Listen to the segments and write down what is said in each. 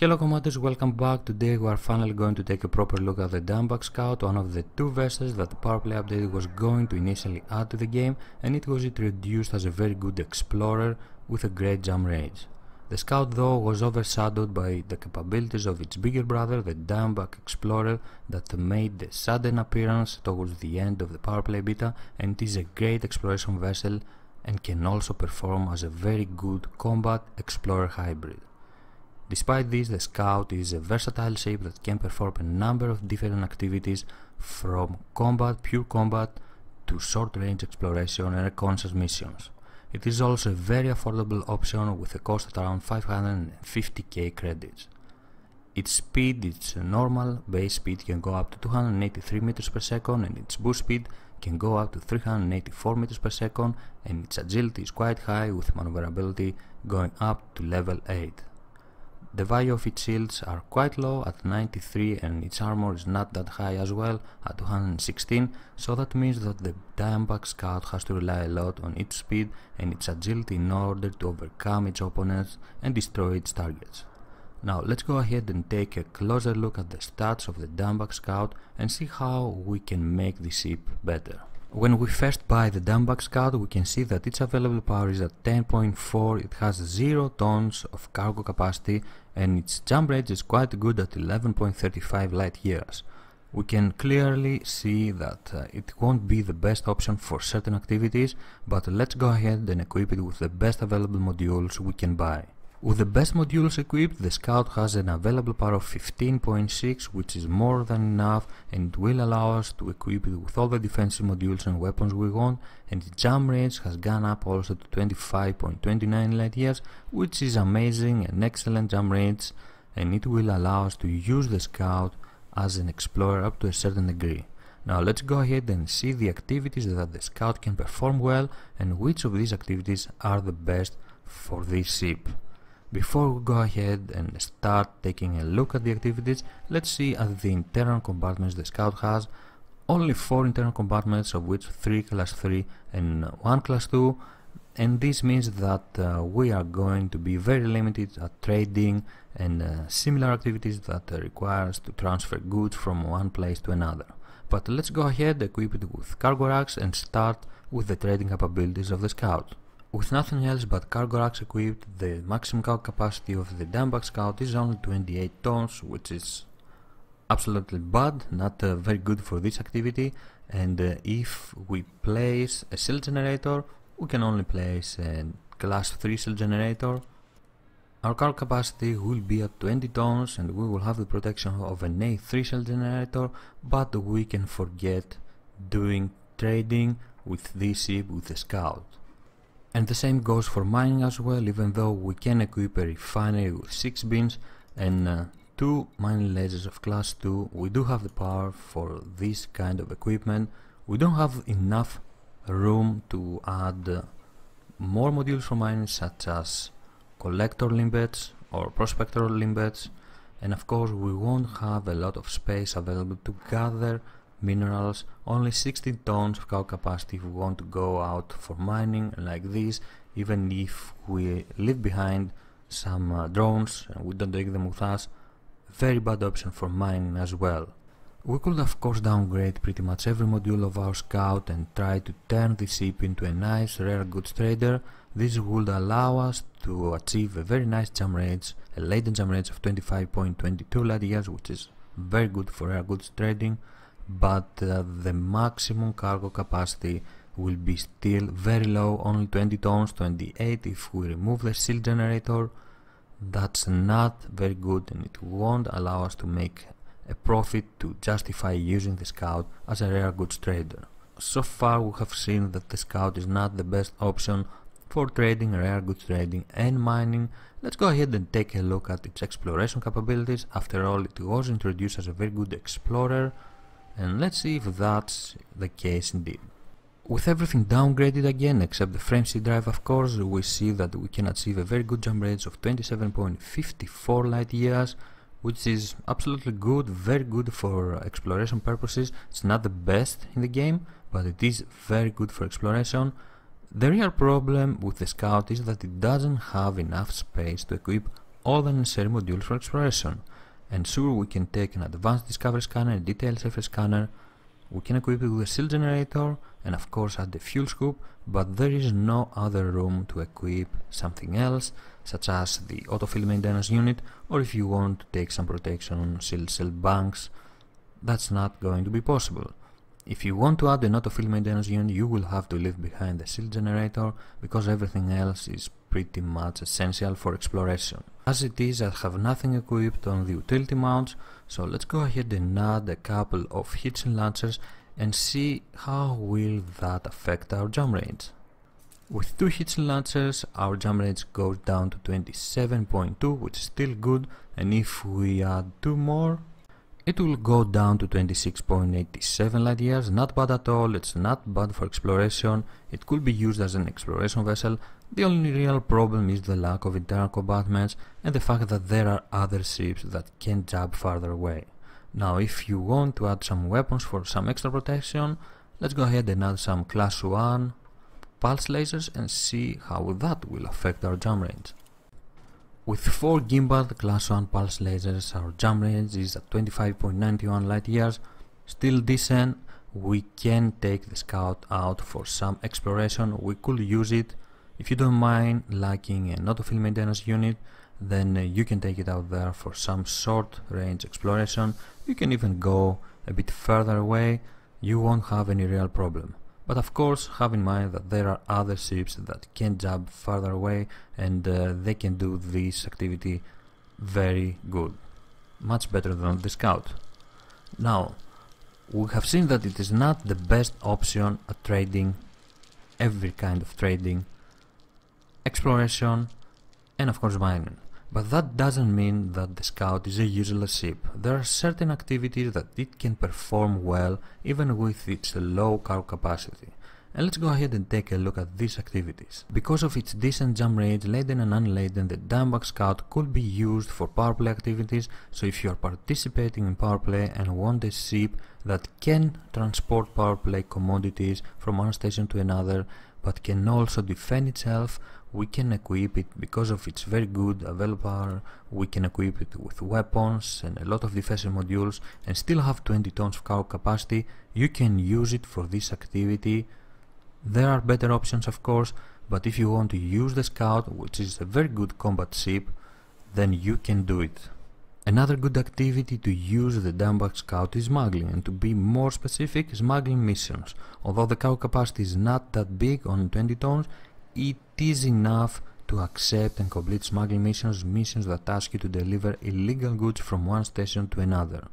Hello commanders, welcome back. Today we are finally going to take a proper look at the Diamondback Scout, one of the two vessels that the Powerplay update was going to initially add to the game, and it was introduced as a very good explorer with a great jump range. The Scout though was overshadowed by the capabilities of its bigger brother, the Diamondback Explorer, that made a sudden appearance towards the end of the Powerplay beta, and it is a great exploration vessel and can also perform as a very good combat explorer hybrid. Despite this, the Scout is a versatile ship that can perform a number of different activities, from pure combat, to short-range exploration and reconnaissance missions. It is also a very affordable option with a cost at around 550k credits. Its speed, its normal base speed, can go up to 283 meters per second, and its boost speed can go up to 384 meters per second, and its agility is quite high, with maneuverability going up to level 8. The value of its shields are quite low at 93, and its armor is not that high as well at 216, so that means that the Diamondback Scout has to rely a lot on its speed and its agility in order to overcome its opponents and destroy its targets. Now let's go ahead and take a closer look at the stats of the Diamondback Scout and see how we can make the ship better. When we first buy the Diamondback Scout, we can see that its available power is at 10.4, it has 0 tons of cargo capacity, and its jump range is quite good at 11.35 light years. We can clearly see that it won't be the best option for certain activities, but let's go ahead and equip it with the best available modules we can buy. With the best modules equipped, the Scout has an available power of 15.6, which is more than enough, and it will allow us to equip it with all the defensive modules and weapons we want, and its jump range has gone up also to 25.29 light years, which is amazing, an excellent jump range, and it will allow us to use the Scout as an explorer up to a certain degree. Now let's go ahead and see the activities that the Scout can perform well, and which of these activities are the best for this ship. Before we go ahead and start taking a look at the activities, let's see at the internal compartments the Scout has. Only 4 internal compartments, of which 3 class 3 and 1 class 2, and this means that we are going to be very limited at trading and similar activities that require us to transfer goods from one place to another. But let's go ahead, equip it with cargo racks, and start with the trading capabilities of the Scout. With nothing else but cargo racks equipped, the maximum cargo capacity of the Diamondback Scout is only 28 tons, which is absolutely bad, not very good for this activity, and if we place a cell generator, we can only place a class 3 cell generator. Our cargo capacity will be at 20 tons, and we will have the protection of an A3 cell generator, but we can forget doing trading with this ship with the Scout. And the same goes for mining as well. Even though we can equip a refinery with 6 bins and 2 mining lasers of class 2, we do have the power for this kind of equipment. We don't have enough room to add more modules for mining, such as collector limbets or prospector limbets, and of course we won't have a lot of space available to gather minerals. Only 16 tons of cargo capacity if we want to go out for mining like this, even if we leave behind some drones and we don't take them with us. Very bad option for mining as well. We could of course downgrade pretty much every module of our Scout and try to turn the ship into a nice rare goods trader. This would allow us to achieve a very nice jump range, a latent jump range of 25.22 light years, which is very good for rare goods trading, but the maximum cargo capacity will be still very low, only 20 tons, 28 if we remove the shield generator. That's not very good, and it won't allow us to make a profit to justify using the Scout as a rare goods trader. So far we have seen that the Scout is not the best option for trading, rare goods trading and mining. Let's go ahead and take a look at its exploration capabilities. After all, it was introduced as a very good explorer, and let's see if that's the case indeed. With everything downgraded again, except the frame C drive of course, we see that we can achieve a very good jump range of 27.54 light years, which is absolutely good, very good for exploration purposes. It's not the best in the game, but it is very good for exploration. The real problem with the Scout is that it doesn't have enough space to equip all the necessary modules for exploration. And sure, we can take an advanced discovery scanner, a detailed surface scanner, we can equip it with a shield generator, and of course add the fuel scoop, but there is no other room to equip something else, such as the autofield maintenance unit, or if you want to take some protection on shield cell banks, that's not going to be possible. If you want to add an autofield maintenance unit, you will have to leave behind the shield generator, because everything else is pretty much essential for exploration. As it is, I have nothing equipped on the utility mounts, so let's go ahead and add a couple of hits and launchers and see how will that affect our jump range. With 2 hits and launchers, our jump range goes down to 27.2, which is still good, and if we add 2 more, it will go down to 26.87 light years. Not bad at all, it's not bad for exploration, it could be used as an exploration vessel. The only real problem is the lack of internal compartments and the fact that there are other ships that can jump farther away. Now, if you want to add some weapons for some extra protection, let's go ahead and add some class 1 pulse lasers and see how that will affect our jump range. With 4 gimbal class 1 pulse lasers, our jump range is at 25.91 light years, still decent. We can take the Scout out for some exploration, we could use it. If you don't mind lacking an autofield maintenance unit, then you can take it out there for some short range exploration. You can even go a bit further away, you won't have any real problem. But of course, have in mind that there are other ships that can jump further away, and they can do this activity very good, much better than the Scout. Now, we have seen that it is not the best option at trading, every kind of trading, exploration, and of course mining. But that doesn't mean that the Scout is a useless ship. There are certain activities that it can perform well even with its low cargo capacity. And let's go ahead and take a look at these activities. Because of its decent jump range, laden and unladen, the Diamondback Scout could be used for powerplay activities. So if you are participating in powerplay and want a ship that can transport powerplay commodities from one station to another, but can also defend itself, we can equip it. Because of its very good available power, we can equip it with weapons and a lot of defensive modules and still have 20 tons of cargo capacity. You can use it for this activity. There are better options of course, but if you want to use the Scout, which is a very good combat ship, then you can do it. Another good activity to use the Diamondback Scout is smuggling, and to be more specific, smuggling missions. Although the cargo capacity is not that big on 20 tons, it is enough to accept and complete smuggling missions that ask you to deliver illegal goods from one station to another.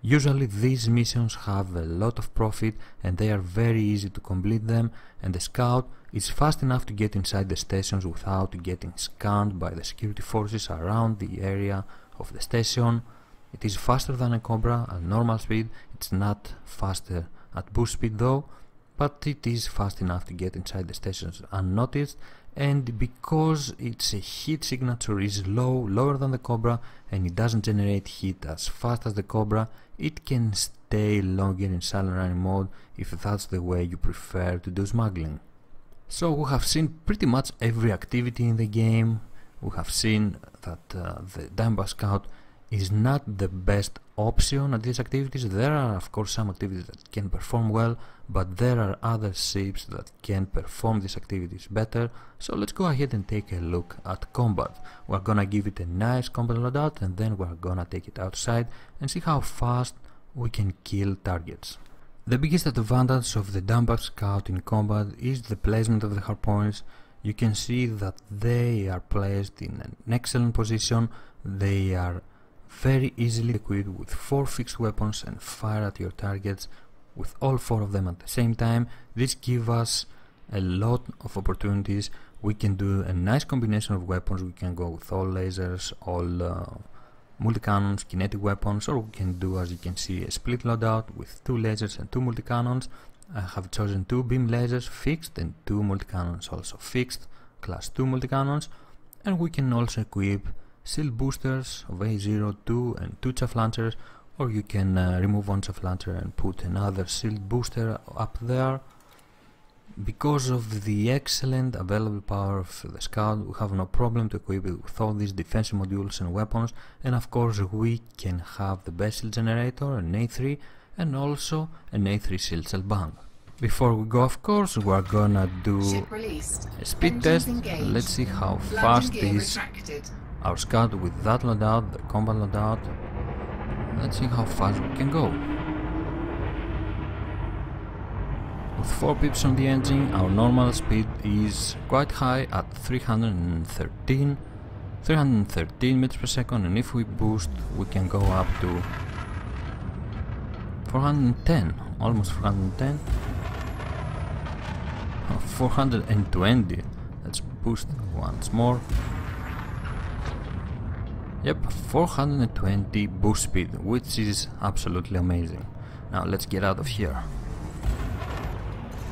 Usually these missions have a lot of profit and they are very easy to complete them, and the Scout is fast enough to get inside the stations without getting scanned by the security forces around the area of the station. It is faster than a Cobra at normal speed. It's not faster at boost speed though, but it is fast enough to get inside the stations unnoticed, and because its heat signature is lower than the Cobra, and it doesn't generate heat as fast as the Cobra, it can stay longer in silent running mode if that's the way you prefer to do smuggling. So we have seen pretty much every activity in the game. We have seen that the Diamondback Scout is not the best option at these activities. There are of course some activities that can perform well, but there are other ships that can perform these activities better. So let's go ahead and take a look at combat. We're gonna give it a nice combat loadout and then we're gonna take it outside and see how fast we can kill targets. The biggest advantage of the Diamondback Scout in combat is the placement of the hardpoints. You can see that they are placed in an excellent position. They are very easily equipped with 4 fixed weapons and fire at your targets with all 4 of them at the same time. This gives us a lot of opportunities. We can do a nice combination of weapons. We can go with all lasers, all multi-cannons, kinetic weapons, or we can do, as you can see, a split loadout with 2 lasers and 2 multi-cannons. I have chosen 2 beam lasers fixed and 2 multi-cannons also fixed, class 2 multi-cannons, and we can also equip shield boosters of A0, 2 and 2 chaff launchers, or you can remove one chaff launcher and put another shield booster up there. Because of the excellent available power of the Scout, we have no problem to equip it with all these defensive modules and weapons, and of course we can have the best shield generator, an A3, and also an A3 shield cell bank. Before we go, of course, we are gonna do a speed test. Let's see how fast is our Scout with that loadout, the combat loadout. Let's see how fast we can go. With 4 pips on the engine, our normal speed is quite high at 313 meters per second, and if we boost we can go up to 410, almost 410. 420. Let's boost once more. Yep, 420 boost speed, which is absolutely amazing. Now let's get out of here.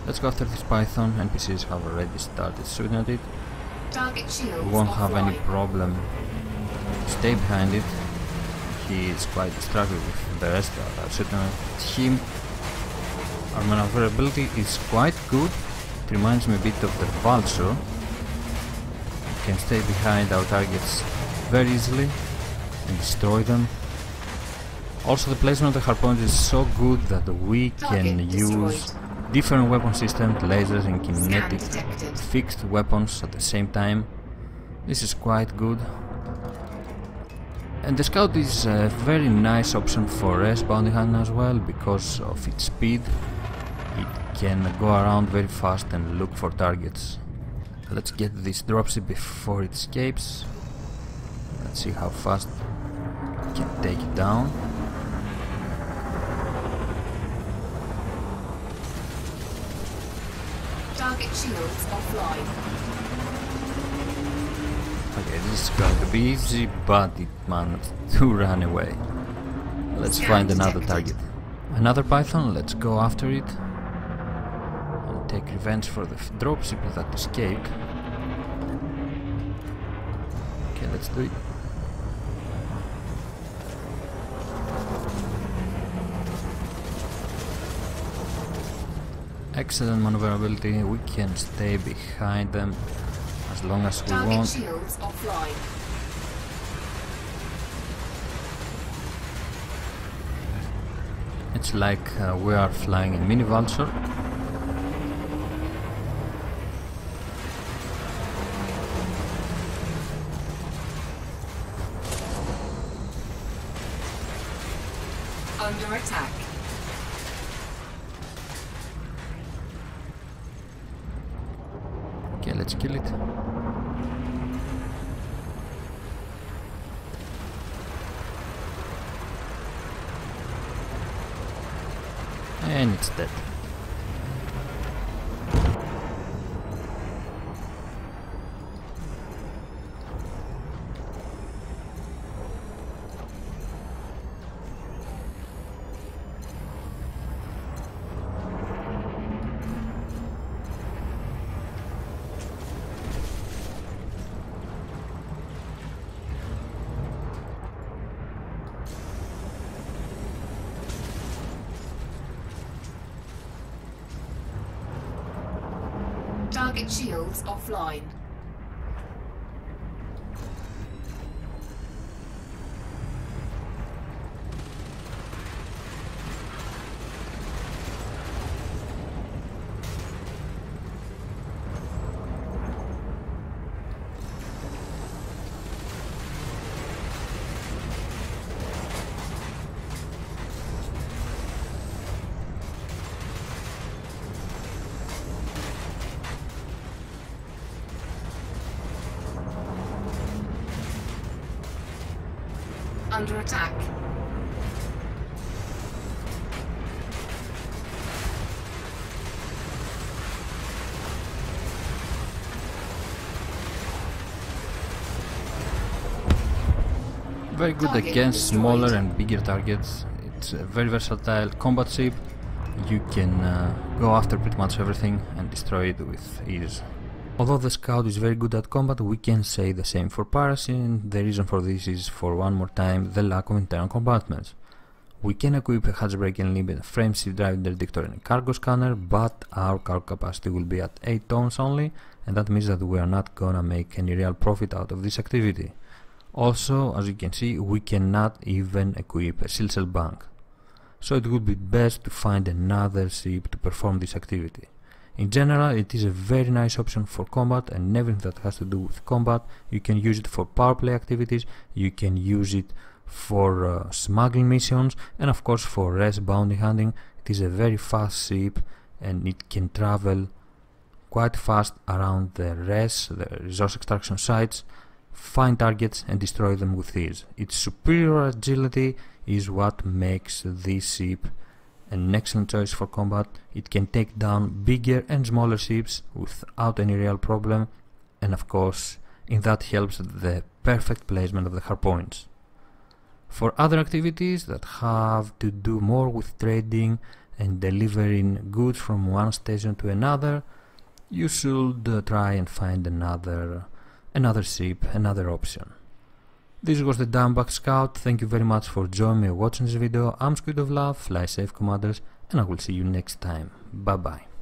Let's go after this Python. NPCs have already started shooting at it. We won't have any problem. Stay behind it. He is quite distracted with the rest that are shooting at him. Our maneuverability is quite good. It reminds me a bit of the Vulture. We can stay behind our targets very easily and destroy them. Also, the placement of the harpoons is so good that we can use different weapon systems, lasers and kinetic fixed weapons at the same time. This is quite good. And the Scout is a very nice option for S bounty hunting as well, because of its speed. It can go around very fast and look for targets. Let's get this dropship before it escapes. Let's see how fast we can take it down. Target shields offline. Okay, this is going to be easy, but it managed to run away. Let's find another target. Another Python, let's go after it. And take revenge for the dropship that escaped. Okay, let's do it. Excellent maneuverability, we can stay behind them as long as we want. Shields offline. It's like we are flying a mini Vulture. Under attack. Okay, let's kill it. And it's dead. Target shields offline. Under attack. Very good against smaller and bigger targets. It's a very versatile combat ship. You can go after pretty much everything and destroy it with ease. Although the Scout is very good at combat, we can say the same for Parasin. The reason for this is, for one more time, the lack of internal compartments. We can equip a hatch brake and limit, a frame shift drive interdictor and a cargo scanner, but our cargo capacity will be at 8 tons only, and that means that we are not gonna make any real profit out of this activity. Also, as you can see, we cannot even equip a shield cell bank. So it would be best to find another ship to perform this activity. In general, it is a very nice option for combat, and everything that has to do with combat, you can use it for power play activities, you can use it for smuggling missions, and of course for res bounty hunting. It is a very fast ship and it can travel quite fast around the res, the resource extraction sites, find targets and destroy them with ease. Its superior agility is what makes this ship an excellent choice for combat. It can take down bigger and smaller ships without any real problem, and of course in that helps the perfect placement of the hardpoints. For other activities that have to do more with trading and delivering goods from one station to another, you should try and find another ship, another option. This was the Diamondback Scout. Thank you very much for joining me watching this video. I'm Squid of Love, fly safe commanders, and I will see you next time. Bye bye.